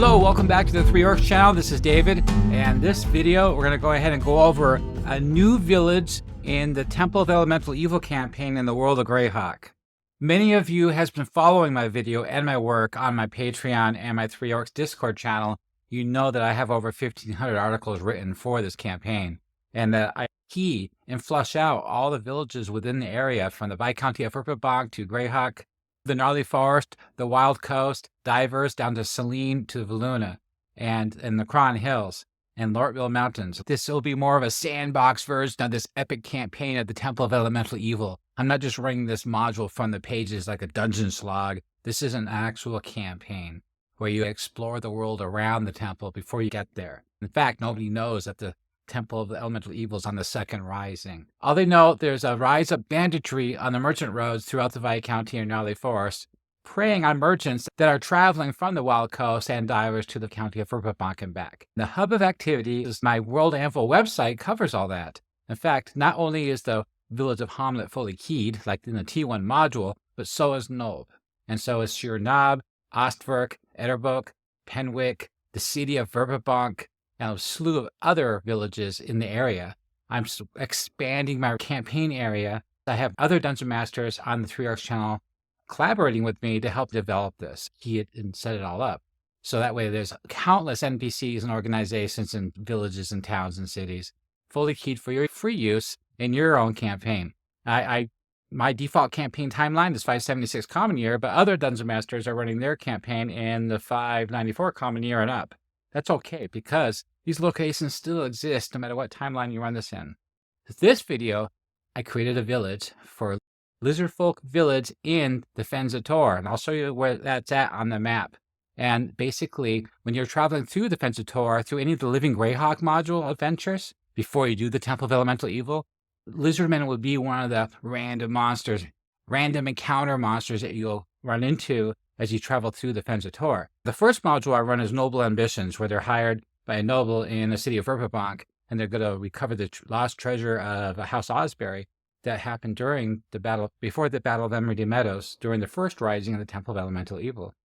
Hello, welcome back to the Three Orcs channel. This is David, and this video we're going to go ahead and go over a new village in the Temple of Elemental Evil campaign in the World of Greyhawk. Many of you has been following my video and my work on my Patreon and my Three Orcs Discord channel. You know that I have over 1,500 articles written for this campaign, and that I key and flush out all the villages within the area from the Viscounty of Verbobonc to Greyhawk, the Gnarly Forest, the Wild Coast, Divers, down to Selene to Valuna, and the Cron Hills, and Lortville Mountains. This will be more of a sandbox version of this epic campaign at the Temple of Elemental Evil. I'm not just running this module from the pages like a dungeon slog. This is an actual campaign where you explore the world around the temple before you get there. In fact, nobody knows that the Temple of the Elemental Evil is on the second rising. All they know, there's a rise of banditry on the merchant roads throughout the Viscounty and Gnarly Forest, preying on merchants that are traveling from the Wild Coast and Divers to the County of Verbobonc and back. The hub of activity is my World Anvil website covers all that. In fact, not only is the village of Hamlet fully keyed, like in the T1 module, but so is Nulb. And so is Shir Nob, Ostwerk, Etterbook, Penwick, the city of Verbobonc, and a slew of other villages in the area. I'm expanding my campaign area. I have other dungeon masters on the Three Orcs channel collaborating with me to help develop this, key it and set it all up. So that way there's countless NPCs and organizations and villages and towns and cities fully keyed for your free use in your own campaign. My default campaign timeline is 576 Common Year, but other dungeon masters are running their campaign in the 594 Common Year and up. That's okay, because these locations still exist no matter what timeline you run this in. This video, I created a village for Lizardfolk village in the Fens of Tor, and I'll show you where that's at on the map. And basically, when you're traveling through the Fens of Tor, through any of the Living Greyhawk module adventures, before you do the Temple of Elemental Evil, Lizardmen would be one of the random monsters, random encounter monsters that you'll run into as you travel through the Fens of Tor. The first module I run is Noble Ambitions, where they're hired by a noble in the city of Verbobonc, and they're going to recover the lost treasure of House Osbury that happened during the battle, before the Battle of Emerald Meadows, during the first rising of the Temple of Elemental Evil.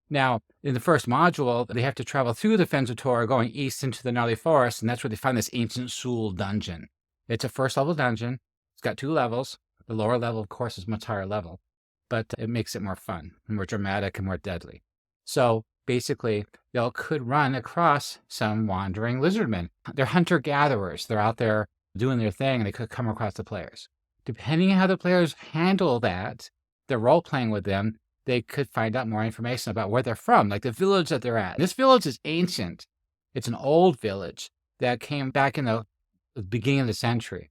Now, in the first module, they have to travel through the Fens of Tor, going east into the Gnarly Forest, and that's where they find this Ancient Soul dungeon. It's a first level dungeon. It's got 2 levels. The lower level, of course, is much higher level, but it makes it more fun, more dramatic, and more deadly. So basically, they could run across some wandering lizardmen. They're hunter-gatherers. They're out there doing their thing, and they could come across the players. Depending on how the players handle that, the role-playing with them, they could find out more information about where they're from, like the village that they're at. This village is ancient. It's an old village that came back in the beginning of the century,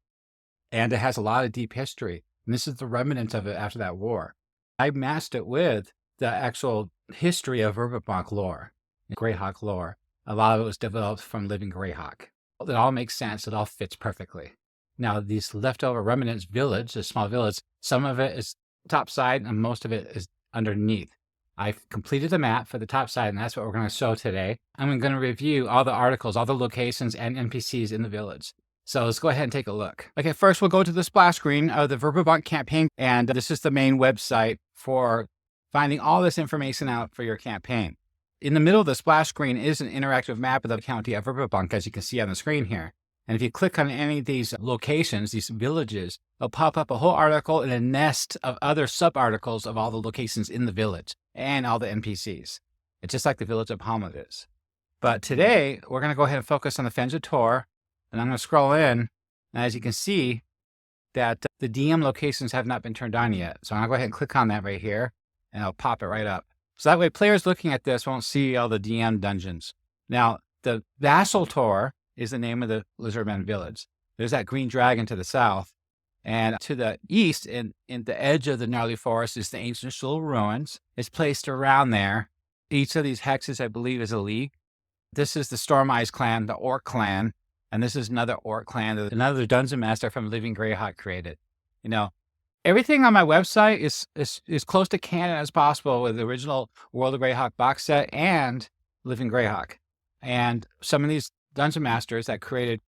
and it has a lot of deep history. And this is the remnants of it after that war. I masked it with the actual history of Verbobonc lore, Greyhawk lore. A lot of it was developed from Living Greyhawk. It all makes sense. It all fits perfectly. Now, these leftover remnants village, this small village, some of it is topside and most of it is underneath. I've completed the map for the top side, and that's what we're going to show today. I'm going to review all the articles, all the locations and NPCs in the village. So let's go ahead and take a look. Okay, first we'll go to the splash screen of the Verbobonc campaign, and this is the main website for finding all this information out for your campaign. In the middle of the splash screen is an interactive map of the County of Verbobonc, as you can see on the screen here. And if you click on any of these locations, these villages, it'll pop up a whole article and a nest of other sub-articles of all the locations in the village and all the NPCs. It's just like the village of Hamlet is. But today, we're going to go ahead and focus on the Fens of Tor, and I'm going to scroll in, and as you can see, that the DM locations have not been turned on yet. So I'm going to go ahead and click on that right here, and I'll pop it right up. So that way players looking at this won't see all the DM dungeons. Now, the Zassil'torr is the name of the Lizardmen village. There's that green dragon to the south. And to the east, in the edge of the Gnarly Forest, is the Ancient Soul Ruins. It's placed around there. Each of these hexes, I believe, is a league. This is the Storm Eyes clan, the Orc clan. And this is another Orc clan that another dungeon master from Living Greyhawk created. You know, everything on my website is close to canon as possible with the original World of Greyhawk box set and Living Greyhawk. And some of these dungeon masters that created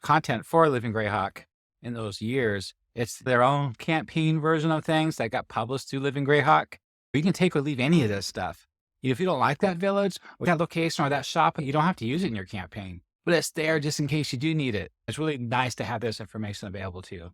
content for Living Greyhawk in those years, it's their own campaign version of things that got published through Living Greyhawk. You can take or leave any of this stuff. If you don't like that village or that location or that shop, you don't have to use it in your campaign, but it's there just in case you do need it. It's really nice to have this information available to you.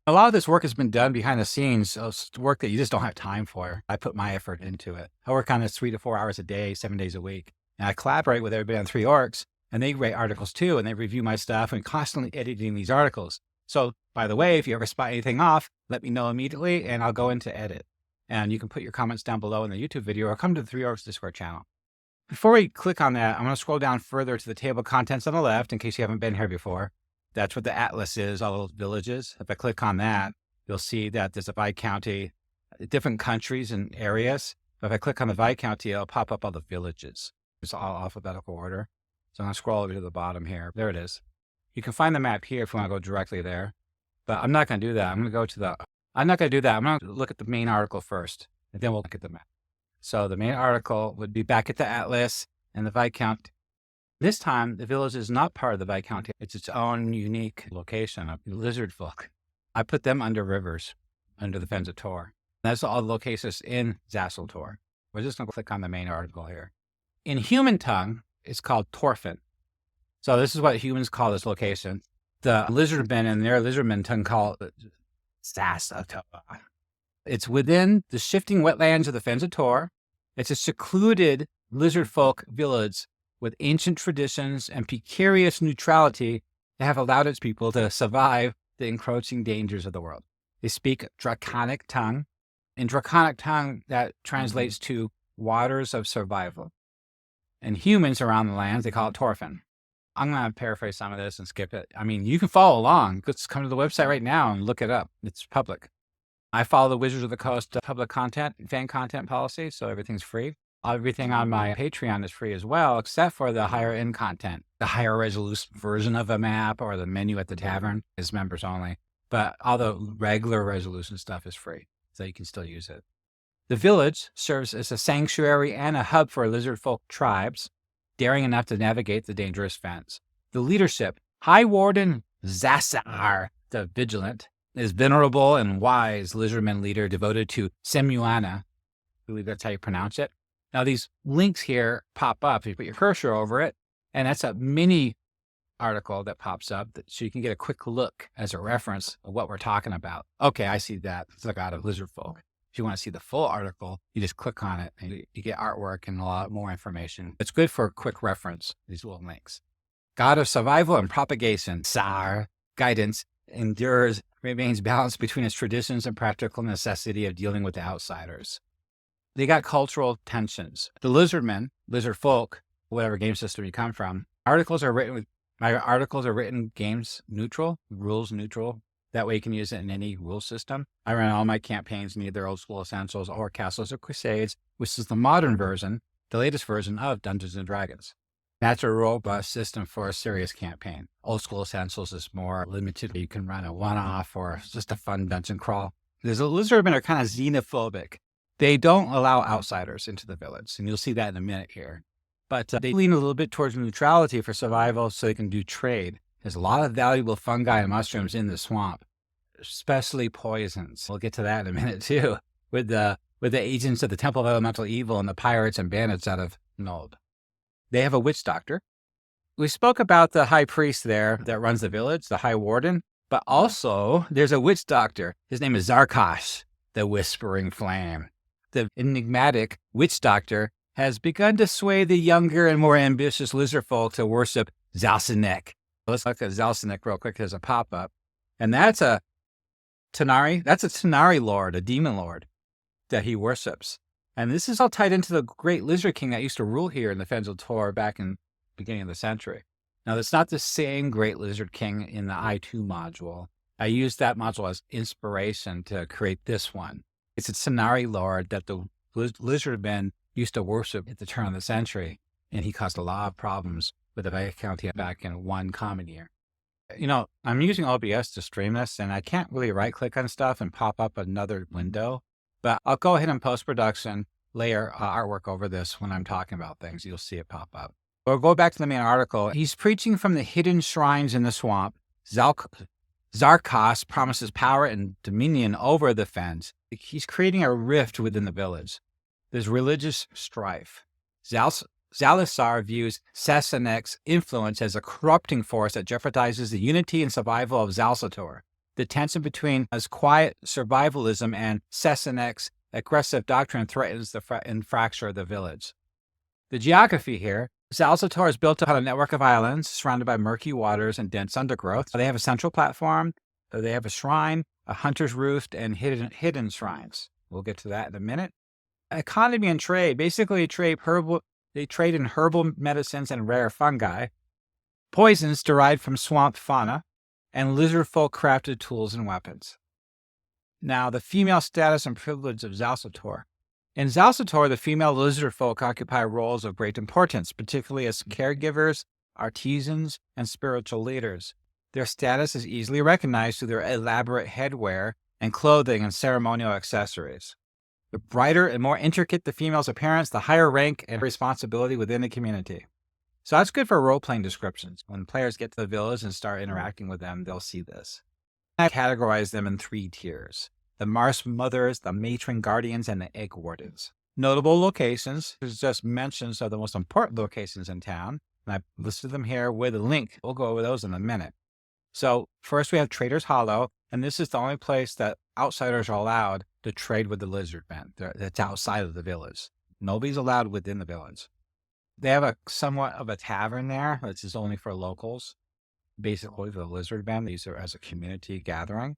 A lot of this work has been done behind the scenes, so it's work that you just don't have time for. I put my effort into it. I work on this 3 to 4 hours a day, 7 days a week. And I collaborate with everybody on 3 Orcs, and they write articles too, and they review my stuff and constantly editing these articles. So, by the way, if you ever spot anything off, let me know immediately, and I'll go into edit. And you can put your comments down below in the YouTube video or come to the 3 Orcs Discord channel. Before we click on that, I'm going to scroll down further to the table of contents on the left in case you haven't been here before. That's what the atlas is, all those villages. If I click on that, you'll see that there's a Viscounty, different countries and areas. But if I click on the Viscounty, it'll pop up all the villages. It's all alphabetical order. So I'm going to scroll over to the bottom here. There it is. You can find the map here if you want to go directly there. But I'm not going to do that. I'm going to look at the main article first, and then we'll look at the map. So the main article would be back at the atlas and the Viscounty. This time, the village is not part of the Viscounty. It's its own unique location of Lizardfolk. I put them under rivers, under the Fens of Tor. That's all the locations in Zassil'torr. We're just going to click on the main article here. In human tongue, it's called Torfen. So this is what humans call this location. The lizardmen in their lizardmen tongue call it Zassil'torr. It's within the shifting wetlands of the Fens of Tor. It's a secluded lizardfolk village with ancient traditions and precarious neutrality that have allowed its people to survive the encroaching dangers of the world. They speak Draconic tongue. In Draconic tongue, that translates to waters of survival. And humans around the lands, they call it Torfen. I'm going to paraphrase some of this and skip it. I mean, you can follow along. Just come to the website right now and look it up. It's public. I follow the Wizards of the Coast public content, fan content policy, so everything's free. Everything on my Patreon is free as well, except for the higher end content. The higher resolution version of a map or the menu at the tavern is members only. But all the regular resolution stuff is free, so you can still use it. The village serves as a sanctuary and a hub for lizardfolk tribes, daring enough to navigate the dangerous fens. The leadership, High Warden Zassil'torr the Vigilant, is venerable and wise lizardman leader devoted to Semuana. I believe that's how you pronounce it. Now, these links here pop up. You put your cursor over it, and that's a mini article that pops up so you can get a quick look as a reference of what we're talking about. Okay, I see that. It's like out of Lizardfolk. If you want to see the full article, you just click on it, and you get artwork and a lot more information. It's good for a quick reference, these little links. God of survival and propagation, Sar, guidance, endures, remains balanced between its traditions and practical necessity of dealing with the outsiders. They got cultural tensions. The lizardmen, lizardfolk, whatever game system you come from, my articles are written games neutral, rules neutral. That way you can use it in any rule system. I run all my campaigns in either Old School Essentials or Castles of Crusades, which is the modern version, the latest version of Dungeons & Dragons. That's a robust system for a serious campaign. Old School Essentials is more limited. You can run a one-off or just a fun dungeon crawl. The lizardmen are kind of xenophobic. They don't allow outsiders into the village, and you'll see that in a minute here. But they lean a little bit towards neutrality for survival so they can do trade. There's a lot of valuable fungi and mushrooms in the swamp, especially poisons. We'll get to that in a minute too, with the agents of the Temple of Elemental Evil and the pirates and bandits out of Nulb. They have a witch doctor. We spoke about the high priest there that runs the village, the high warden, but also there's a witch doctor. His name is Zarkosh, the Whispering Flame. The enigmatic witch doctor has begun to sway the younger and more ambitious lizardfolk to worship Zalsinek. Let's look at Zalsinek real quick as a pop-up. And that's a Tanari. That's a Tanari lord, a demon lord that he worships. And this is all tied into the great lizard king that used to rule here in the Fens of Tor back in the beginning of the century. Now, it's not the same great lizard king in the I2 module. I used that module as inspiration to create this one. It's a Tanari lord that the lizardmen used to worship at the turn of the century, and he caused a lot of problems with the Viscounty back in one common year. You know, I'm using OBS to stream this, and I can't really right-click on stuff and pop up another window, but I'll go ahead and post-production layer artwork over this when I'm talking about things. You'll see it pop up. We'll go back to the main article. He's preaching from the hidden shrines in the swamp. Zarkosh promises power and dominion over the fens. He's creating a rift within the village. There's religious strife. Zalisar views Sassanek's influence as a corrupting force that jeopardizes the unity and survival of Zassil'torr. The tension between his quiet survivalism and Sassanek's aggressive doctrine threatens and fracture the village. The geography here, Zassil'torr is built upon a network of islands surrounded by murky waters and dense undergrowth. They have a central platform, they have a shrine, a hunter's roost, and hidden shrines. We'll get to that in a minute. Economy and trade. Basically, they trade in herbal medicines and rare fungi, poisons derived from swamp fauna, and lizardfolk crafted tools and weapons. Now, the female status and privilege of Zassil'torr. In Zassil'torr, the female lizardfolk occupy roles of great importance, particularly as caregivers, artisans, and spiritual leaders. Their status is easily recognized through their elaborate headwear and clothing and ceremonial accessories. The brighter and more intricate the female's appearance, the higher rank and responsibility within the community. So that's good for role-playing descriptions. When players get to the village and start interacting with them, they'll see this. I categorize them in 3 tiers: the Marsh Mothers, the Matron Guardians, and the Egg Wardens. Notable locations. There's just mentions of the most important locations in town, and I've listed them here with a link. We'll go over those in a minute. So first we have Trader's Hollow, and this is the only place that outsiders are allowed to trade with the lizardmen. That's outside of the village. Nobody's allowed within the village. They have somewhat of a tavern there, which is only for locals. Basically, the lizardmen, these are as a community gathering.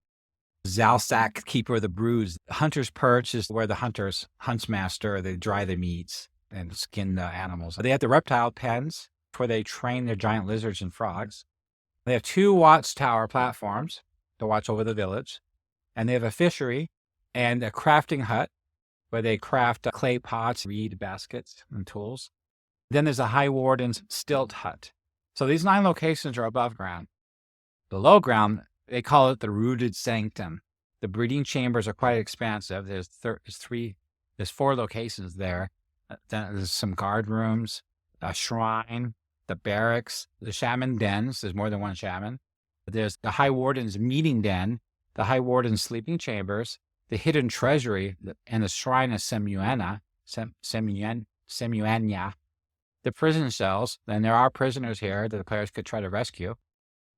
Zalsak, Keeper of the Brews. Hunter's Perch is where the huntsmaster, they dry the meats and skin the animals. They have the reptile pens, where they train their giant lizards and frogs. They have 2 watchtower platforms to watch over the village. And they have a fishery and a crafting hut where they craft clay pots, reed baskets, and tools. Then there's a High Warden's stilt hut. So these 9 locations are above ground. Below ground, they call it the Rooted Sanctum. The breeding chambers are quite expansive. There's 4 locations there. Then there's some guard rooms, a shrine, the barracks, the shaman dens. There's more than one shaman. There's the High Warden's meeting den, the High Warden's sleeping chambers, the hidden treasury, and the shrine of Semuanya, the prison cells. Then there are prisoners here that the players could try to rescue.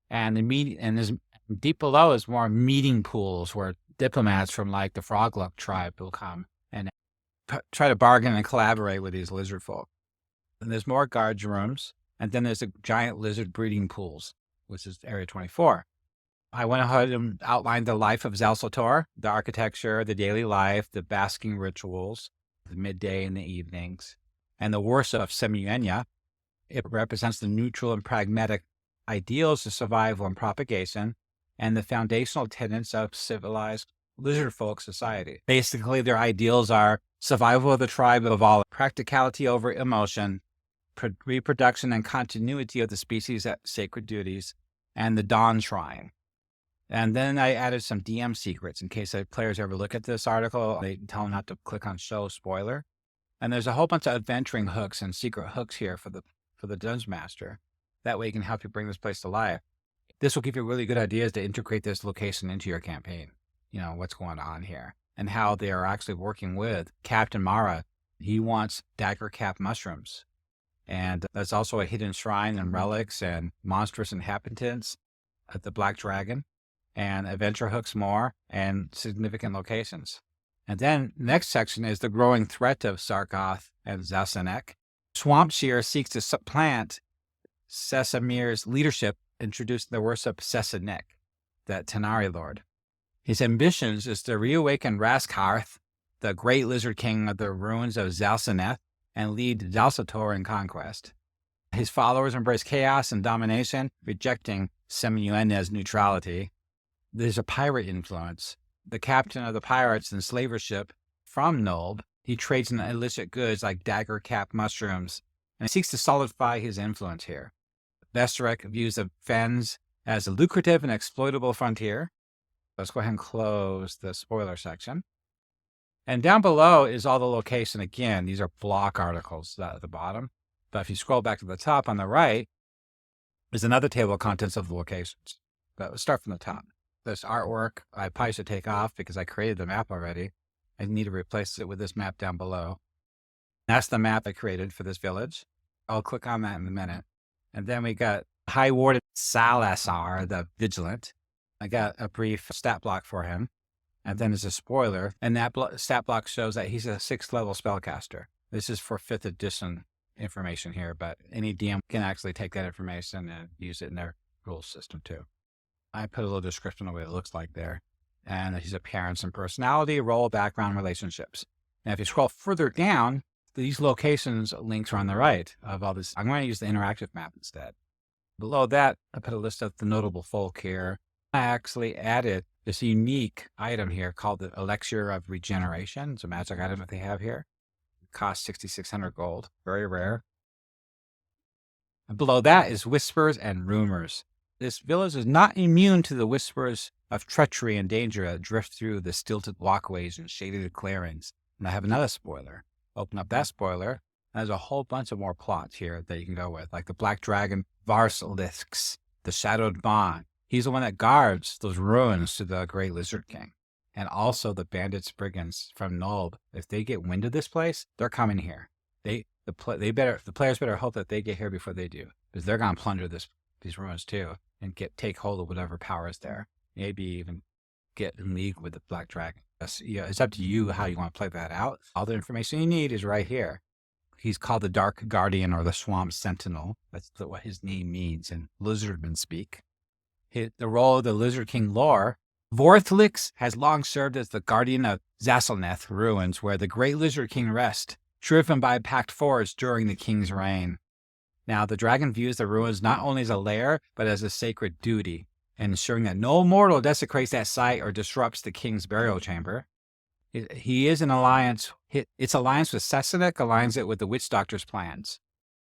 And there's deep below is more meeting pools where diplomats from like the Frogluck tribe will come and try to bargain and collaborate with these lizard folk. And there's more guards rooms. And then there's a giant lizard breeding pools, which is Area 24. I went ahead and outlined the life of Zassil'torr, the architecture, the daily life, the basking rituals, the midday and the evenings, and the Warsa of Semuanya. It represents the neutral and pragmatic ideals of survival and propagation, and the foundational tenets of civilized lizard folk society. Basically, their ideals are survival of the tribe of all, practicality over emotion, reproduction and continuity of the species at sacred duties, and the Dawn Shrine. And then I added some DM secrets in case the players ever look at this article. They tell them not to click on show spoiler. And there's a whole bunch of adventuring hooks and secret hooks here for the Dungeon Master. That way it can help you bring this place to life. This will give you really good ideas to integrate this location into your campaign. You know, what's going on here and how they are actually working with Captain Mara. He wants dagger cap mushrooms. And there's also a hidden shrine and relics and monstrous inhabitants at the Black Dragon, and adventure hooks more, and significant locations. And then next section is the growing threat of Sargoth and Zassanek. Swampshear seeks to supplant Sesamir's leadership, introducing the worst of Sassanek, the Tanari Lord. His ambitions is to reawaken Raskarth, the great lizard king of the ruins of Zalsaneth, and lead Zassil'torr in conquest. His followers embrace chaos and domination, rejecting Semuenya's neutrality. There's a pirate influence. The captain of the pirates and slaver ship from Nulb, he trades in illicit goods like dagger cap mushrooms, and seeks to solidify his influence here. Vesterek views the Fens as a lucrative and exploitable frontier. Let's go ahead and close the spoiler section. And down below is all the location. Again, these are block articles at the bottom. But if you scroll back to the top on the right, is another table of contents of the locations. But let's start from the top. This artwork, I probably should take off because I created the map already. I need to replace it with this map down below. That's the map I created for this village. I'll click on that in a minute. And then we got High Warden Salazar, the Vigilant. I got a brief stat block for him. And then there's a spoiler. And that stat block shows that he's a 6th level spellcaster. This is for 5th edition information here, but any DM can actually take that information and use it in their rules system too. I put a little description of what it looks like there. And his appearance and personality, role, background, relationships. Now, if you scroll further down, these locations links are on the right of all this. I'm going to use the interactive map instead. Below that, I put a list of the notable folk here. I actually added this unique item here called the Elixir of Regeneration. It's a magic item that they have here. It costs 6,600 gold. Very rare. And below that is Whispers and Rumors. This village is not immune to the whispers of treachery and danger that drift through the stilted walkways and shaded clearings. And I have another spoiler. Open up that spoiler. There's a whole bunch of more plots here that you can go with, like the Black Dragon Varsalithx, the Shadowed Bond. He's the one that guards those ruins to the Great Lizard King. And also the Bandits Brigands from Nulb. If they get wind of this place, they're coming here. The players better hope that they get here before they do, because they're going to plunder these ruins too and take hold of whatever power is there. Maybe even get in league with the Black Dragon. It's up to you how you want to play that out. All the information you need is right here. He's called the Dark Guardian or the Swamp Sentinel. That's what his name means in Lizardman speak. The role of the Lizard King lore, Vorthlix has long served as the guardian of Zassil'torr ruins, where the Great Lizard King rests, driven by packed forests during the king's reign. Now, the dragon views the ruins not only as a lair, but as a sacred duty, ensuring that no mortal desecrates that site or disrupts the king's burial chamber. He is in alliance. Its alliance with Sessinek aligns it with the Witch Doctor's plans.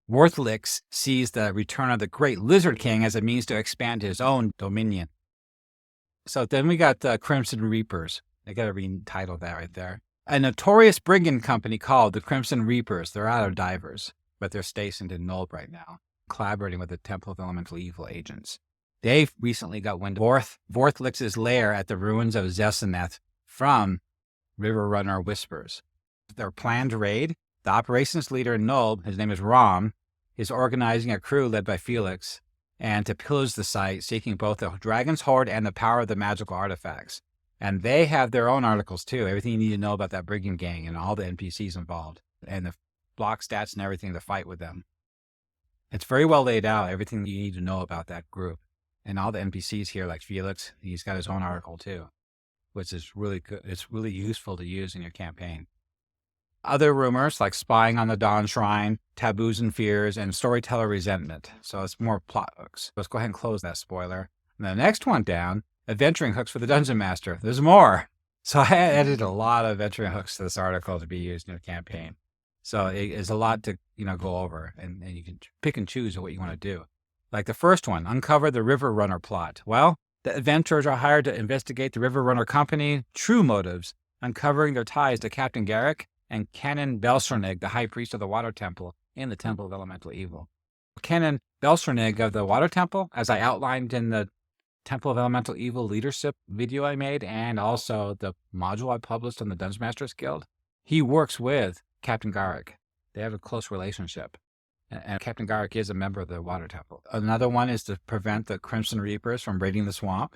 Worthlix sees the return of the Great Lizard King as a means to expand his own dominion. So then we got the Crimson Reapers. I got to retitle that right there. A notorious brigand company called the Crimson Reapers. They're out of divers, but they're stationed in Nulb right now, collaborating with the Temple of Elemental Evil agents. They recently got wind of Vorthlix's lair at the ruins of Zassil'torr from River Runner Whispers. Their planned raid, the operations leader in Nulb, his name is Rom, is organizing a crew led by Felix, and to pillage the site, seeking both the Dragon's Hoard and the power of the magical artifacts. And they have their own articles too, everything you need to know about that brigand gang and all the NPCs involved, and the block stats and everything to fight with them. It's very well laid out, everything you need to know about that group. And all the NPCs here, like Felix, he's got his own article too, which is really good. It's really useful to use in your campaign. Other rumors like spying on the Dawn Shrine, taboos and fears, and storyteller resentment. So it's more plot hooks. Let's go ahead and close that spoiler. And the next one down, adventuring hooks for the Dungeon Master. There's more. So I added a lot of adventuring hooks to this article to be used in your campaign. So it is a lot to go over, and you can pick and choose what you want to do. Like the first one, uncover the River Runner plot. Well, the adventurers are hired to investigate the River Runner Company true motives, uncovering their ties to Captain Garrick and Canon Belsernig, the High Priest of the Water Temple in the Temple of Elemental Evil. Canon Belsernig of the Water Temple, as I outlined in the Temple of Elemental Evil leadership video I made, and also the module I published on the Dungeon Masters Guild, he works with Captain Garrick. They have a close relationship. And Captain Garrick is a member of the Water Temple. Another one is to prevent the Crimson Reapers from raiding the swamp.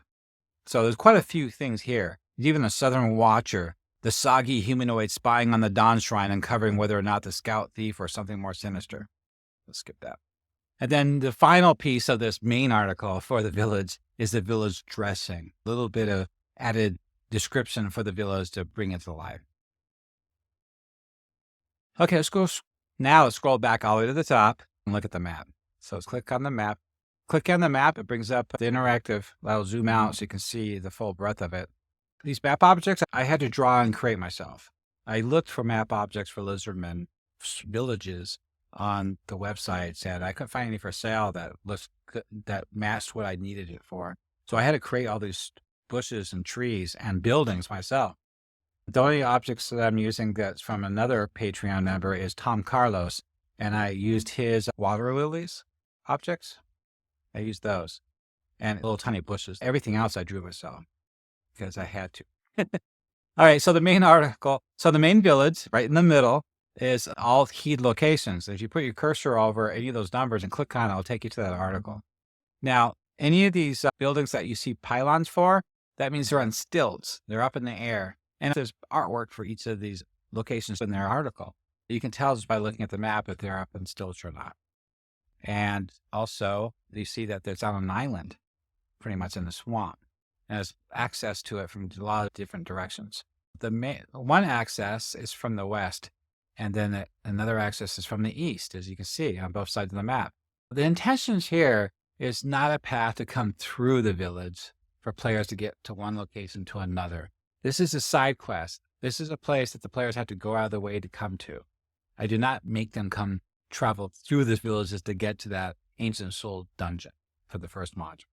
So there's quite a few things here. Even the Southern Watcher, the soggy humanoid spying on the Dawn Shrine, uncovering whether or not the scout thief or something more sinister. Let's skip that. And then the final piece of this main article for the village is the village dressing. A little bit of added description for the village to bring it to life. Okay, let's scroll back all the way to the top and look at the map. So let's click on the map. Click on the map, it brings up the interactive. I'll zoom out so you can see the full breadth of it. These map objects, I had to draw and create myself. I looked for map objects for Lizardmen villages on the websites, and I couldn't find any for sale that matched what I needed it for. So I had to create all these bushes and trees and buildings myself. The only objects that I'm using that's from another Patreon member is Tom Carlos, and I used his water lilies objects. I used those and little tiny bushes. Everything else I drew myself because I had to. All right, so the main article. So the main village right in the middle is all keyed locations. If you put your cursor over any of those numbers and click on it, it'll take you to that article. Now, any of these buildings that you see pylons for, that means they're on stilts. They're up in the air. And there's artwork for each of these locations in their article. You can tell just by looking at the map if they're up in stilts or not. And also, you see that it's on an island, pretty much in the swamp. And there's access to it from a lot of different directions. One access is from the west, and then another access is from the east, as you can see on both sides of the map. The intentions here is not a path to come through the village for players to get to one location to another. This is a side quest. This is a place that the players have to go out of the way to come to. I do not make them travel through this village just to get to that Ancient Soul dungeon for the first module.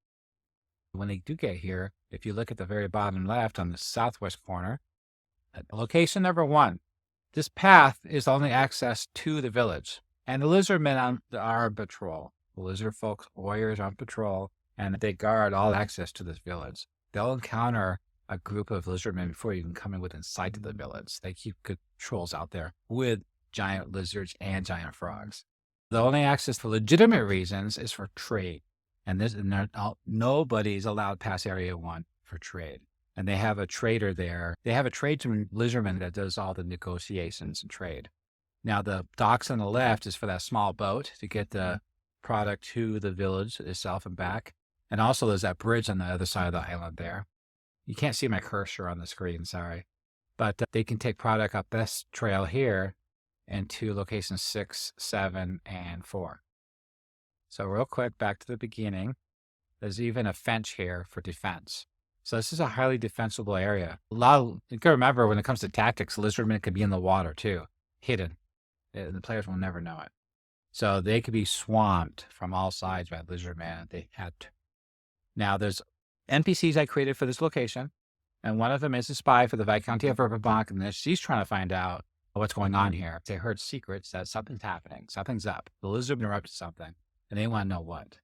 When they do get here, if you look at the very bottom left on the southwest corner, at location number 1, this path is only access to the village. And the lizardmen are on patrol. The Lizardfolk warriors are on patrol, and they guard all access to this village. They'll encounter a group of lizardmen before you can come in within sight of the village. They keep good patrols out there with giant lizards and giant frogs. The only access for legitimate reasons is for trade. And nobody's allowed past Area 1 for trade. And they have a trader there. They have a tradesman lizardman that does all the negotiations and trade. Now, the docks on the left is for that small boat to get the product to the village itself and back. And also there's that bridge on the other side of the island there. You can't see my cursor on the screen, sorry. But they can take product up this trail here and to locations 6, 7, and 4. So real quick, back to the beginning. There's even a fence here for defense. So this is a highly defensible area. You can remember when it comes to tactics, lizardmen could be in the water too, hidden. The players will never know it. So they could be swamped from all sides by lizardmen. Now there's NPCs I created for this location, and one of them is a spy for the Viscounty of Verbobonc, and she's trying to find out what's going on here. They heard secrets that something's happening, something's up. The lizardmen are up to something, and they want to know what.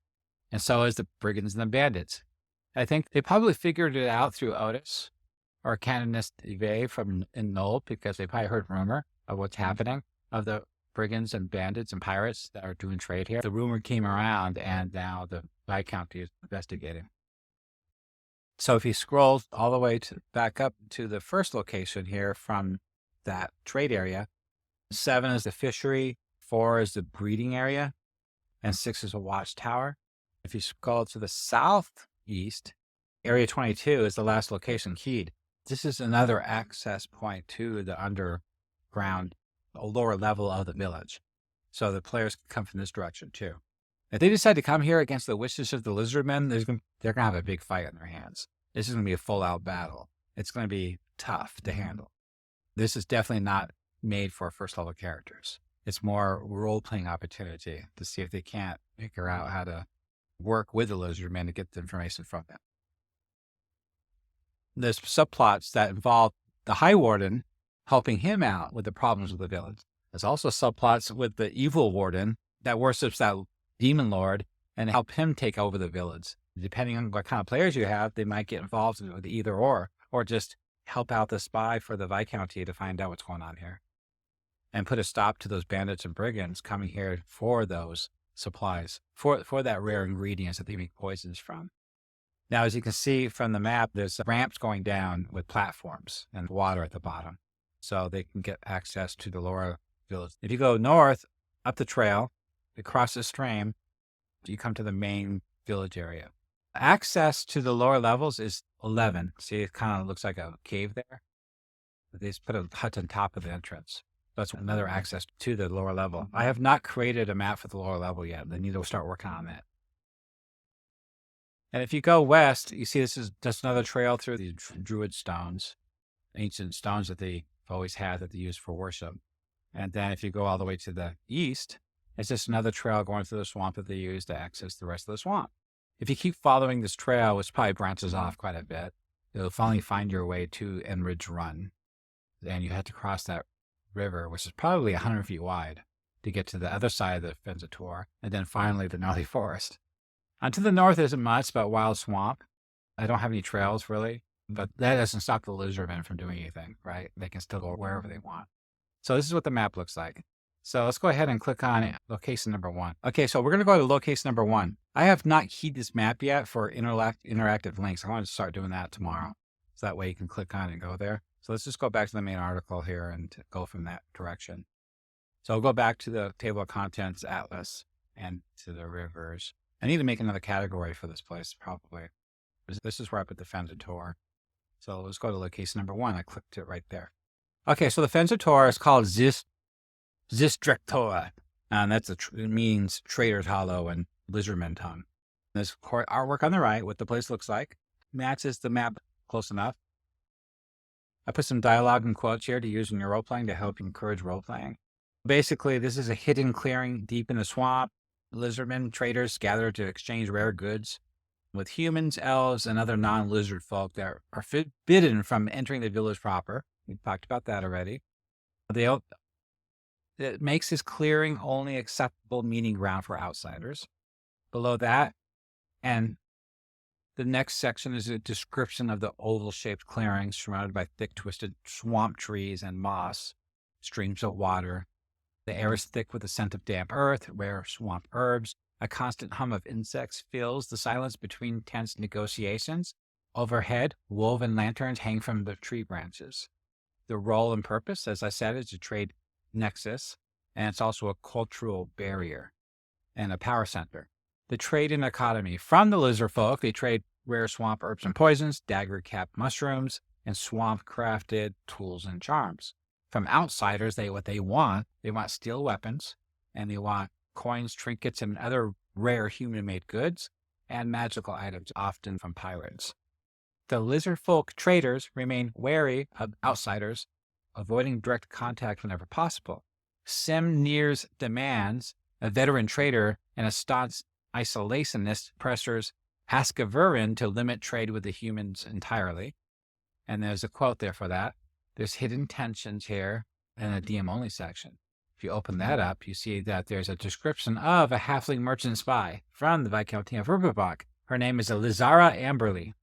And so is the brigands and the bandits. I think they probably figured it out through Otis or Canonist Eve in Nulb, because they probably heard rumor of what's happening, of the brigands and bandits and pirates that are doing trade here. The rumor came around, and now the Viscounty is investigating. So if you scroll all the way back up to the first location here from that trade area, 7 is the fishery, 4 is the breeding area, and 6 is a watchtower. If you scroll to the southeast, area 22 is the last location keyed. This is another access point to the underground, lower level of the village. So the players can come from this direction too. If they decide to come here against the wishes of the lizardmen, they're going to have a big fight on their hands. This is going to be a full-out battle. It's going to be tough to handle. This is definitely not made for first-level characters. It's more role-playing opportunity to see if they can't figure out how to work with the lizardmen to get the information from them. There's subplots that involve the High Warden helping him out with the problems of the village. There's also subplots with the Evil Warden that worships that demon lord and help him take over the village. Depending on what kind of players you have, they might get involved with either or just help out the spy for the Viscounty to find out what's going on here and put a stop to those bandits and brigands coming here for those supplies, for that rare ingredients that they make poisons from. Now, as you can see from the map, there's ramps going down with platforms and water at the bottom, so they can get access to the lower village. If you go north, up the trail, across the stream, you come to the main village area. Access to the lower levels is 11. See, it kind of looks like a cave there. They just put a hut on top of the entrance. That's another access to the lower level. I have not created a map for the lower level yet. They need to start working on that. And if you go west, you see this is just another trail through these druid stones, ancient stones that they've always had that they use for worship. And then if you go all the way to the east, it's just another trail going through the swamp that they use to access the rest of the swamp. If you keep following this trail, which probably branches off quite a bit, you'll finally find your way to Enridge Run. And you have to cross that river, which is probably 100 feet wide, to get to the other side of the Fens of Tor, and then finally the gnarly forest. And to the north isn't much but wild swamp. I don't have any trails really, but that doesn't stop the lizardmen from doing anything, right? They can still go wherever they want. So this is what the map looks like. So let's go ahead and click on location number 1. Okay, so we're going to go to location number 1. I have not keyed this map yet for interactive links. I want to start doing that tomorrow. So that way you can click on it and go there. So let's just go back to the main article here and go from that direction. So I'll go back to the table of contents atlas and to the rivers. I need to make another category for this place, probably. This is where I put the Fens of Tor. So let's go to location number 1. I clicked it right there. Okay, so the Fens of Tor is called Zassil'torr, and it means Trader's Hollow and Lizardman Tongue. This artwork on the right, what the place looks like, matches the map close enough. I put some dialogue and quotes here to use in your role-playing to help encourage role-playing. Basically, this is a hidden clearing deep in the swamp. Lizardmen traders gather to exchange rare goods with humans, elves, and other non-lizard folk that are forbidden from entering the village proper. We talked about that already. It makes this clearing only acceptable meeting ground for outsiders. Below that, and the next section is a description of the oval-shaped clearings surrounded by thick, twisted swamp trees and moss, streams of water. The air is thick with the scent of damp earth, rare swamp herbs. A constant hum of insects fills the silence between tense negotiations. Overhead, woven lanterns hang from the tree branches. The role and purpose, as I said, is a trade nexus, and it's also a cultural barrier and a power center. The trading economy. From the Lizardfolk, they trade rare swamp herbs and poisons, dagger-capped mushrooms, and swamp-crafted tools and charms. From outsiders, they want steel weapons, and they want coins, trinkets, and other rare human-made goods, and magical items, often from pirates. The Lizardfolk traders remain wary of outsiders, avoiding direct contact whenever possible. Semnir's demands, a veteran trader and a staunch isolationist, pressures Askavurin to limit trade with the humans entirely. And there's a quote there for that. There's hidden tensions here in the DM-only section. If you open that up, you see that there's a description of a halfling merchant spy from the Viscounty of Verbobonc. Her name is Elizara Amberly.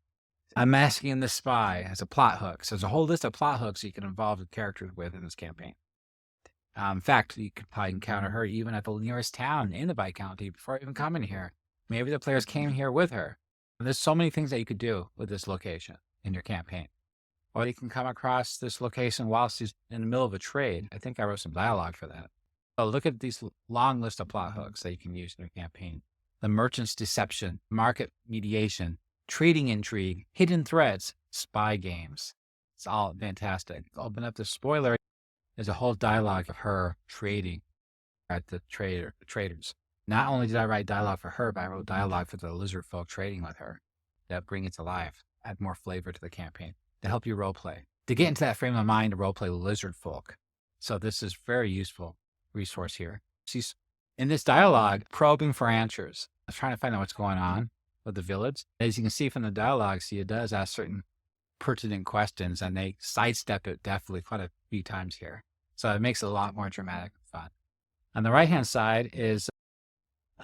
Unmasking the spy as a plot hook. So there's a whole list of plot hooks you can involve the characters with in this campaign. In fact, you could probably encounter her even at the nearest town in the Viscounty before even coming here. Maybe the players came here with her. And there's so many things that you could do with this location in your campaign. Or you can come across this location whilst she's in the middle of a trade. I think I wrote some dialogue for that. So look at these long list of plot hooks that you can use in your campaign. The merchant's deception, market mediation, trading intrigue, hidden threats, spy games. It's all fantastic. Open up the spoiler. There's a whole dialogue of her trading at the traders. Not only did I write dialogue for her, but I wrote dialogue for the Lizardfolk trading with her that bring it to life, add more flavor to the campaign, to help you roleplay, to get into that frame of mind to roleplay Lizardfolk. So this is very useful resource here. She's in this dialogue probing for answers. I'm trying to find out what's going on with the village. As you can see from the dialogue, she does ask certain pertinent questions, and they sidestep it definitely quite a few times here. So it makes it a lot more dramatic and fun. On the right-hand side is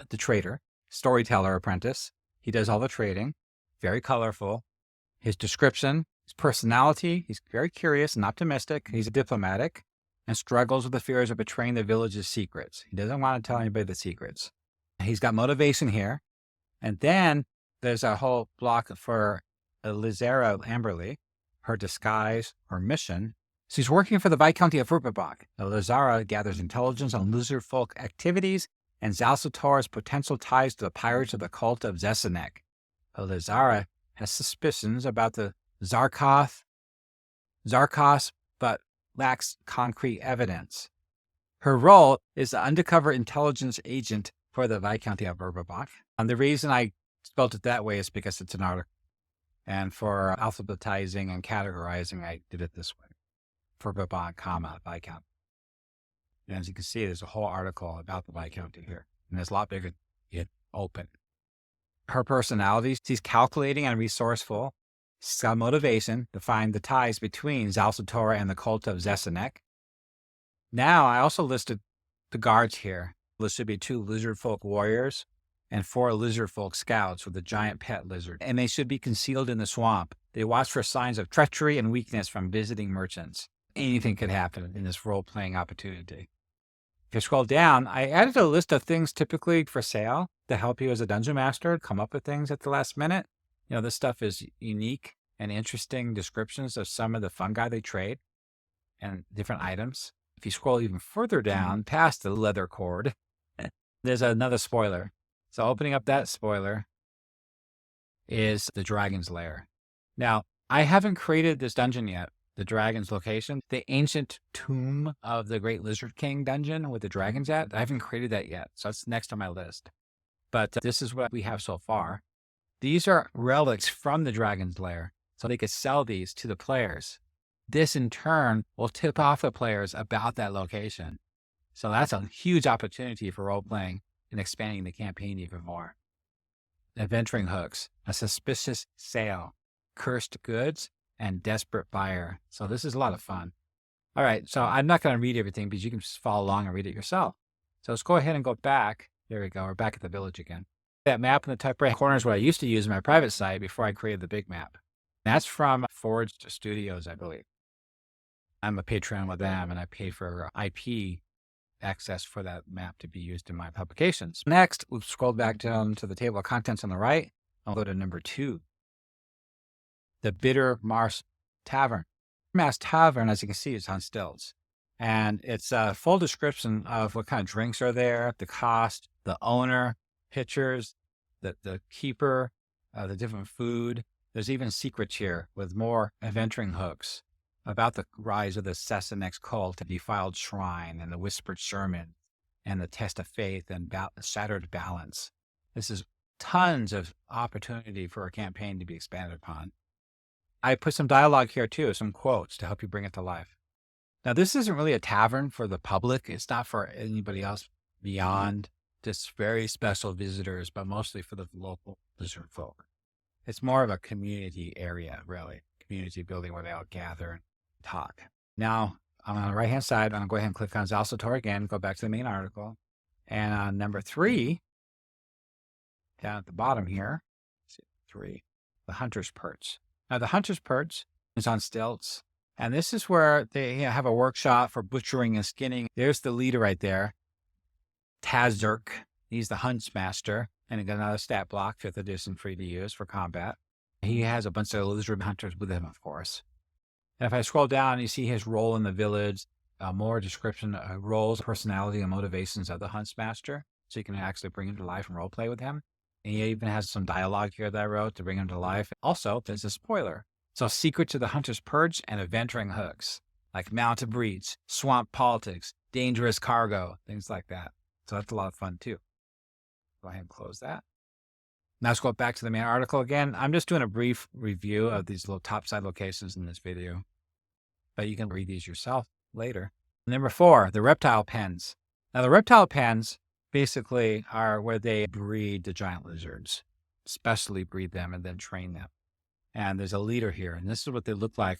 the trader, storyteller apprentice. He does all the trading, very colorful. His description, his personality, he's very curious and optimistic. He's a diplomatic and struggles with the fears of betraying the village's secrets. He doesn't want to tell anybody the secrets. He's got motivation here. And then there's a whole block for Elizara Amberly, her disguise, her mission. She's working for the Viscounty of Verbobonc. Elizara gathers intelligence on Lizardfolk activities and Zassil'torr's potential ties to the pirates of the cult of Zassil'torr. Elizara has suspicions about the Zarkos, but lacks concrete evidence. Her role is the undercover intelligence agent for the Viscounty of Verbobonc. And the reason I spelled it that way is because it's an article. And for alphabetizing and categorizing, I did it this way. Verbobonc, Viscounty. And as you can see, there's a whole article about the Viscounty here. And it's a lot bigger than open. Her personality, she's calculating and resourceful. She's got motivation to find the ties between Zassil'torr and the cult of Zassil'torr. Now, I also listed the guards here. There should be 2 Lizardfolk warriors and 4 Lizardfolk scouts with a giant pet lizard. And they should be concealed in the swamp. They watch for signs of treachery and weakness from visiting merchants. anything could happen in this role-playing opportunity. If you scroll down, I added a list of things typically for sale to help you as a dungeon master come up with things at the last minute. This stuff is unique and interesting descriptions of some of the fungi they trade and different items. If you scroll even further down past the leather cord, there's another spoiler. So opening up that spoiler is the dragon's lair. Now, I haven't created this dungeon yet, the dragon's location, the ancient tomb of the Great Lizard King dungeon with the dragons at. I haven't created that yet, so that's next on my list. But this is what we have so far. These are relics from the dragon's lair, so they could sell these to the players. This, in turn, will tip off the players about that location. So that's a huge opportunity for role-playing and expanding the campaign even more. Adventuring hooks, a suspicious sale, cursed goods, and desperate buyer. So this is a lot of fun. All right, so I'm not going to read everything because you can just follow along and read it yourself. So let's go ahead and go back. There we go. We're back at the village again. That map in the top right corner is what I used to use in my private site before I created the big map. That's from Forged Studios, I believe. I'm a patron with them, and I pay for IP access for that map to be used in my publications. Next, we'll scroll back down to the table of contents on the right. I'll go to number 2. The Bitter Marsh Tavern. Marsh Tavern, as you can see, is on stilts. And it's a full description of what kind of drinks are there, the cost, the owner, pictures, the keeper, the different food. There's even secrets here with more adventuring hooks about the rise of the Sassanex cult, the defiled shrine, and the whispered sermon, and the test of faith and shattered balance. This is tons of opportunity for a campaign to be expanded upon. I put some dialogue here too, some quotes to help you bring it to life. Now, this isn't really a tavern for the public. It's not for anybody else beyond just very special visitors, but mostly for the local Lizardfolk. It's more of a community area, really. Community building where they all gather and talk. Now, on the right-hand side, I'm going to go ahead and click on Zassil'torr again, go back to the main article. And on number 3, down at the bottom here, 3, the Hunter's Perch. Now, the Hunter's Perch is on stilts, and this is where they have a workshop for butchering and skinning. There's the leader right there, Tazurk. He's the Huntsmaster, and he got another stat block, 5th edition, free to use for combat. He has a bunch of lizard hunters with him, of course. And if I scroll down, you see his role in the village, more description of roles, personality, and motivations of the Huntsmaster, so you can actually bring him to life and role play with him. And he even has some dialogue here that I wrote to bring him to life. Also, there's a spoiler. So secrets of the Hunter's Perch and adventuring hooks, like mountain breach, swamp politics, dangerous cargo, things like that. So that's a lot of fun too. Go ahead and close that. Now let's go back to the main article again. I'm just doing a brief review of these little topside locations in this video, but you can read these yourself later. Number 4, the reptile pens. Now the reptile pens basically are where they breed the giant lizards, specially breed them and then train them. And there's a leader here, and this is what they look like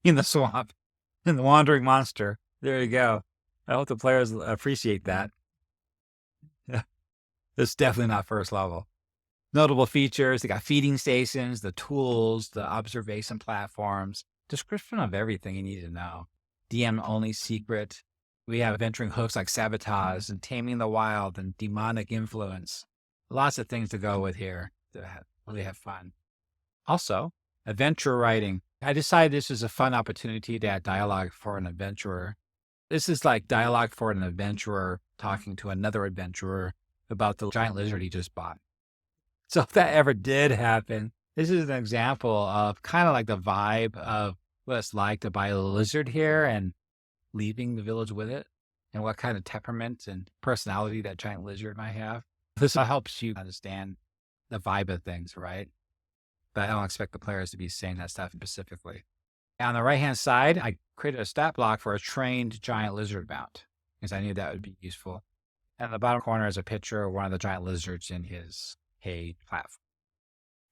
in the swamp, in the wandering monster. There you go. I hope the players appreciate that. It's definitely not first level. Notable features, they got feeding stations, the tools, the observation platforms, description of everything you need to know. DM-only secret. We have adventuring hooks like sabotage and taming the wild and demonic influence. Lots of things to go with here to really have fun. Also, adventure writing. I decided this is a fun opportunity to add dialogue for an adventurer. This is like dialogue for an adventurer talking to another adventurer about the giant lizard he just bought. So if that ever did happen, this is an example of kind of like the vibe of what it's like to buy a lizard here and leaving the village with it, and what kind of temperament and personality that giant lizard might have. This helps you understand the vibe of things, right? But I don't expect the players to be saying that stuff specifically. On the right-hand side, I created a stat block for a trained giant lizard mount, because I knew that would be useful. And in the bottom corner is a picture of one of the giant lizards in his hay platform.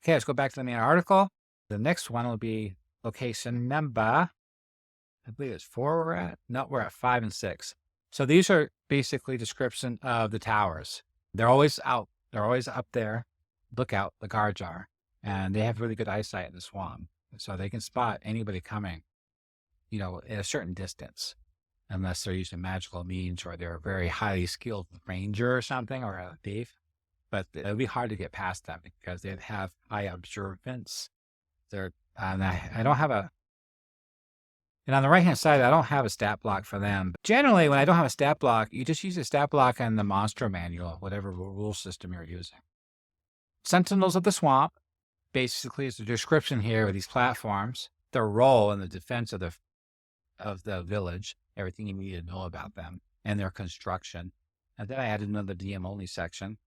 Okay, let's go back to the main article. The next one will be location number, I believe it's 4 we're at. No, we're at 5 and 6. So these are basically description of the towers. They're always out. They're always up there. Look out, the guards are. And they have really good eyesight in the swamp. So they can spot anybody coming. at a certain distance, unless they're using magical means or they're a very highly skilled ranger or something or a thief. But it would be hard to get past them because they'd have high observance. And I don't have and on the right-hand side, I don't have a stat block for them. But generally, when I don't have a stat block, you just use a stat block on the monster manual, whatever rule system you're using. Sentinels of the Swamp, basically, is the description here of these platforms, their role in the defense of the village, everything you need to know about them, and their construction. And then I added another DM-only section.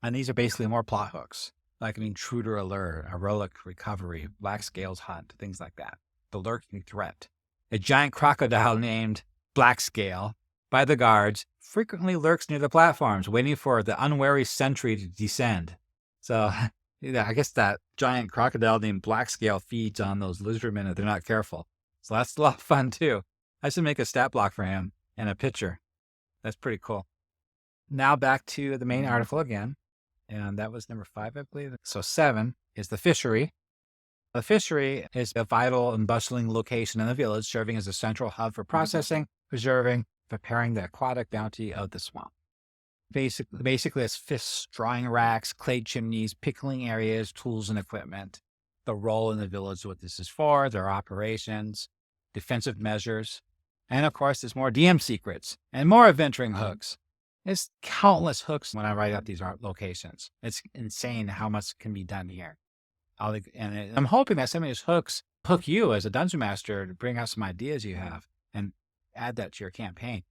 And these are basically more plot hooks, like an intruder alert, a relic recovery, black scales hunt, things like that. The lurking threat. A giant crocodile named Blackscale by the guards frequently lurks near the platforms, waiting for the unwary sentry to descend. So, I guess that giant crocodile named Blackscale feeds on those lizardmen if they're not careful. So that's a lot of fun too. I should make a stat block for him and a picture. That's pretty cool. Now back to the main article again. And that was number 5, I believe. So 7 is the fishery. The fishery is a vital and bustling location in the village, serving as a central hub for processing, preserving, preparing the aquatic bounty of the swamp. Basically, it's fish drying racks, clay chimneys, pickling areas, tools, and equipment. The role in the village, what this is for, their operations, defensive measures, and of course, there's more DM secrets and more adventuring hooks. There's countless hooks when I write out these locations. It's insane how much can be done here. And I'm hoping that some of these hooks hook you as a dungeon master to bring out some ideas you have and add that to your campaign.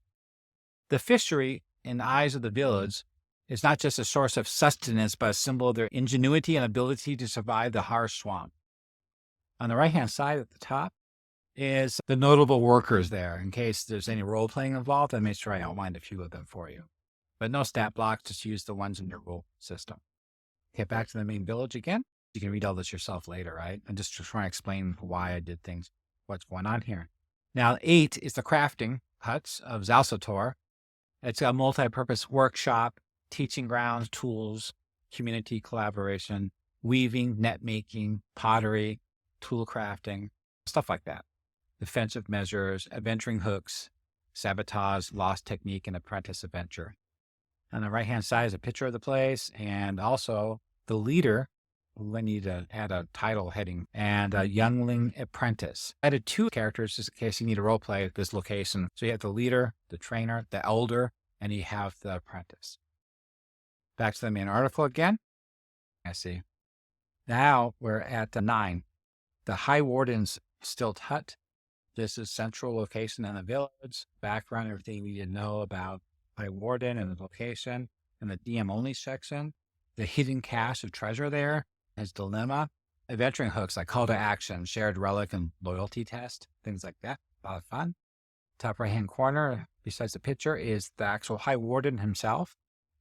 The fishery, in the eyes of the village, is not just a source of sustenance, but a symbol of their ingenuity and ability to survive the harsh swamp. On the right-hand side at the top is the notable workers there. In case there's any role-playing involved, I made sure I outlined a few of them for you. But no stat blocks, just use the ones in your rule system. Get back to the main village again. You can read all this yourself later, right? I'm just trying to explain why I did things, what's going on here. Now, 8 is the crafting huts of Zassil'torr. It's a multi-purpose workshop, teaching grounds, tools, community collaboration, weaving, net making, pottery, tool crafting, stuff like that. Defensive measures, adventuring hooks, sabotage, lost technique, and apprentice adventure. On the right-hand side is a picture of the place and also the leader. We need to add a title heading and a youngling apprentice. I added 2 characters just in case you need a role play at this location. So you have the leader, the trainer, the elder, and you have the apprentice. Back to the main article again. I see. Now we're at 9. The High Warden's Stilt Hut. This is central location in the village. Background, everything we need to know about High Warden and the location. And the DM only section. The hidden cache of treasure there. His dilemma, adventuring hooks like call to action, shared relic, and loyalty test, things like that. A lot of fun. Top right-hand corner, besides the picture, is the actual High Warden himself.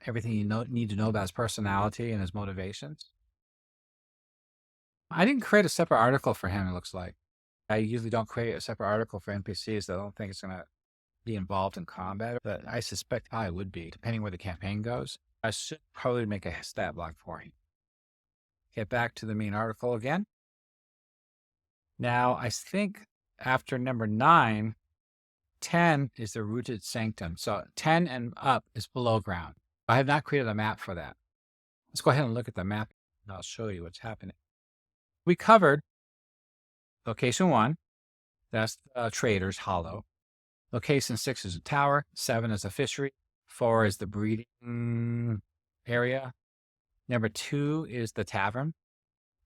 Everything you need to know about his personality and his motivations. I didn't create a separate article for him, it looks like. I usually don't create a separate article for NPCs. I don't think it's going to be involved in combat, but I suspect I would be, depending where the campaign goes. I should probably make a stat block for him. Get back to the main article again. Now, I think after number 9, 10 is the rooted sanctum. So 10 and up is below ground. I have not created a map for that. Let's go ahead and look at the map, and I'll show you what's happening. We covered location 1. That's Trader's Hollow. Location 6 is a tower. 7 is a fishery. 4 is the breeding area. Number 2 is the tavern.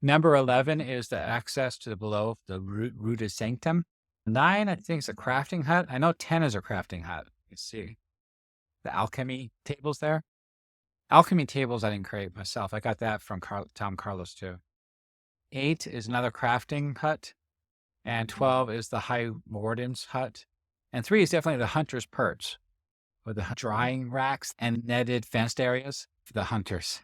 Number 11 is the access to below the rooted sanctum. 9, I think, is a crafting hut. I know 10 is a crafting hut. You see the alchemy tables there. Alchemy tables I didn't create myself. I got that from Tom Carlos too. 8 is another crafting hut. And 12 is the High Warden's hut. And 3 is definitely the hunter's perch, with the drying racks and netted fenced areas for the hunters.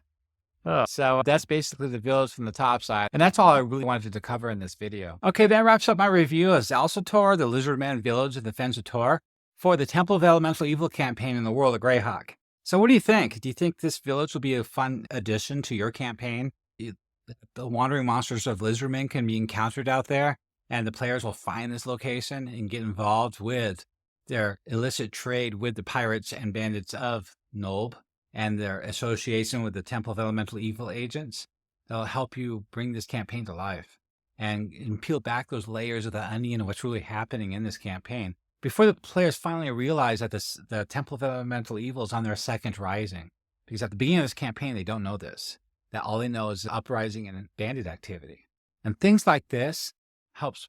So that's basically the village from the top side. And that's all I really wanted to cover in this video. Okay, that wraps up my review of Zassil'torr, the Lizardman village of the Fens of Tor, for the Temple of Elemental Evil campaign in the World of Greyhawk. So what do you think? Do you think this village will be a fun addition to your campaign? The wandering monsters of Lizardmen can be encountered out there. And the players will find this location and get involved with their illicit trade with the pirates and bandits of Nulb and their association with the Temple of Elemental Evil agents. They'll help you bring this campaign to life and peel back those layers of the onion of what's really happening in this campaign before the players finally realize that the Temple of Elemental Evil is on their second rising. Because at the beginning of this campaign, they don't know this. That all they know is uprising and bandit activity. And things like this helps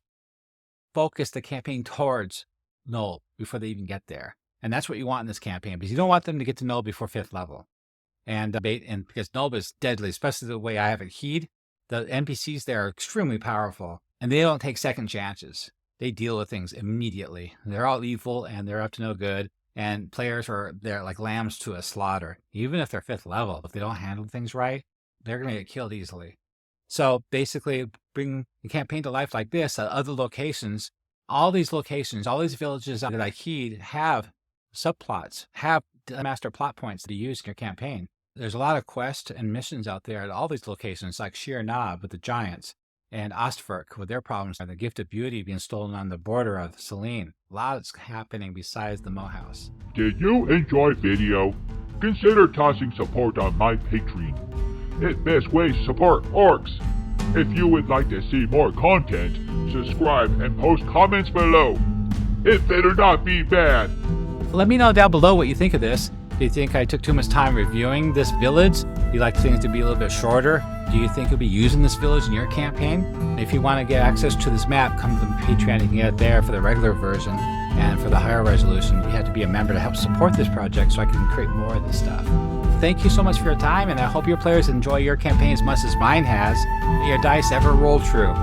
focus the campaign towards Nulb before they even get there. And that's what you want in this campaign, because you don't want them to get to Nulb before 5th level. And because Nulb is deadly, especially the way I have it keyed, the NPCs there are extremely powerful, and they don't take second chances. They deal with things immediately. They're all evil, and they're up to no good. And players they're like lambs to a slaughter. Even if they're 5th level, if they don't handle things right, they're going to get killed easily. So basically, bring the campaign to life like this at other locations. All these locations, all these villages that I keyed have subplots, have master plot points to use in your campaign. There's a lot of quests and missions out there at all these locations, like Shir Nob with the giants, and Ostverk with their problems, and the Gift of Beauty being stolen on the border of Selene. A lot is happening besides the Moe House. Did you enjoy video? Consider tossing support on my Patreon. It's best way to support orcs. If you would like to see more content, subscribe and post comments below. It better not be bad. Let me know down below what you think of this. Do you think I took too much time reviewing this village? Do you like things to be a little bit shorter? Do you think you'll be using this village in your campaign? If you want to get access to this map, come to the Patreon. You can get it there for the regular version. And for the higher resolution, you have to be a member to help support this project so I can create more of this stuff. Thank you so much for your time, and I hope your players enjoy your campaign as much as mine has. May your dice ever roll true.